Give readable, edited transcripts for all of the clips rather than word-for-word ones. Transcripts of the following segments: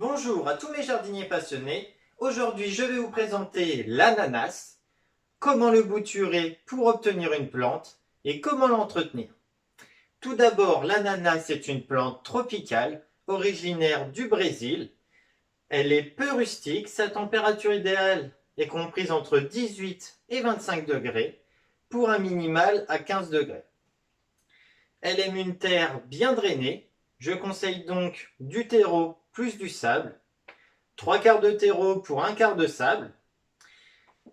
Bonjour à tous mes jardiniers passionnés. Aujourd'hui, je vais vous présenter l'ananas, comment le bouturer pour obtenir une plante et comment l'entretenir. Tout d'abord, l'ananas est une plante tropicale originaire du Brésil. Elle est peu rustique, sa température idéale est comprise entre 18 et 25 degrés pour un minimal à 15 degrés. Elle aime une terre bien drainée. Je conseille donc du terreau plus du sable. 3/4 de terreau pour 1/4 de sable.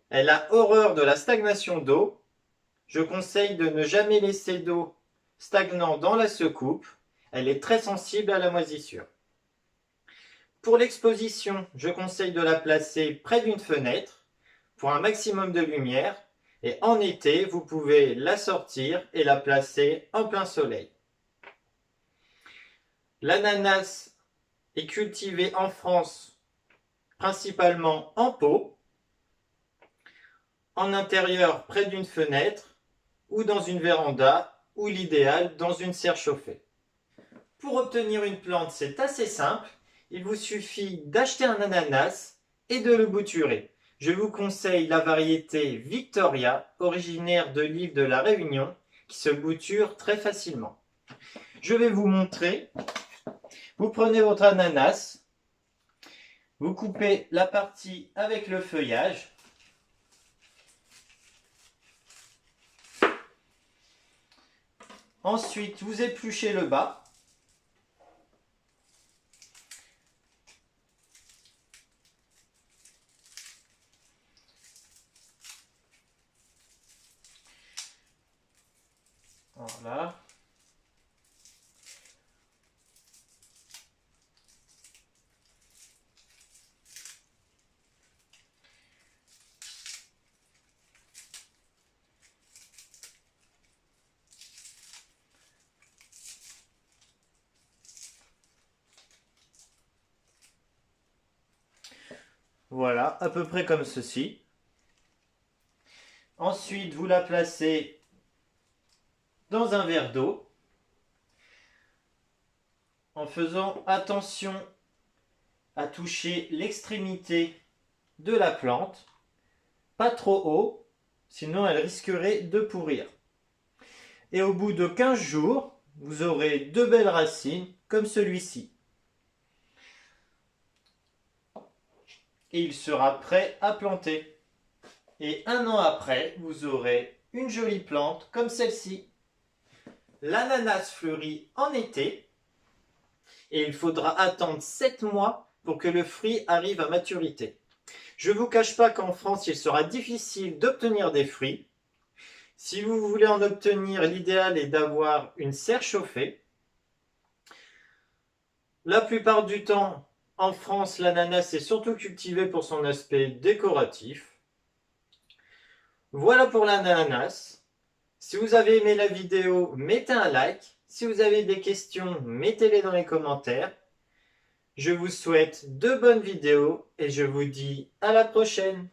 Elle a horreur de la stagnation d'eau. Je conseille de ne jamais laisser d'eau stagnant dans la secoupe. Elle est très sensible à la moisissure. Pour l'exposition, je conseille de la placer près d'une fenêtre pour un maximum de lumière. Et en été, vous pouvez la sortir et la placer en plein soleil. L'ananas est cultivé en France principalement en pot, en intérieur près d'une fenêtre ou dans une véranda ou l'idéal dans une serre chauffée. Pour obtenir une plante, c'est assez simple. Il vous suffit d'acheter un ananas et de le bouturer. Je vous conseille la variété Victoria, originaire de l'île de la Réunion, qui se bouture très facilement. Je vais vous montrer. Vous prenez votre ananas, vous coupez la partie avec le feuillage. Ensuite, vous épluchez le bas. Voilà. Voilà, à peu près comme ceci. Ensuite, vous la placez dans un verre d'eau en faisant attention à toucher l'extrémité de la plante, pas trop haut, sinon elle risquerait de pourrir. Et au bout de 15 jours, vous aurez de belles racines comme celui-ci. Et il sera prêt à planter. Et 1 an après, vous aurez une jolie plante comme celle-ci. L'ananas fleurit en été et il faudra attendre 7 mois pour que le fruit arrive à maturité. Je ne vous cache pas qu'en France, il sera difficile d'obtenir des fruits. Si vous voulez en obtenir, l'idéal est d'avoir une serre chauffée. La plupart du temps, en France, l'ananas est surtout cultivé pour son aspect décoratif. Voilà pour l'ananas. Si vous avez aimé la vidéo, mettez un like. Si vous avez des questions, mettez-les dans les commentaires. Je vous souhaite de bonnes vidéos et je vous dis à la prochaine.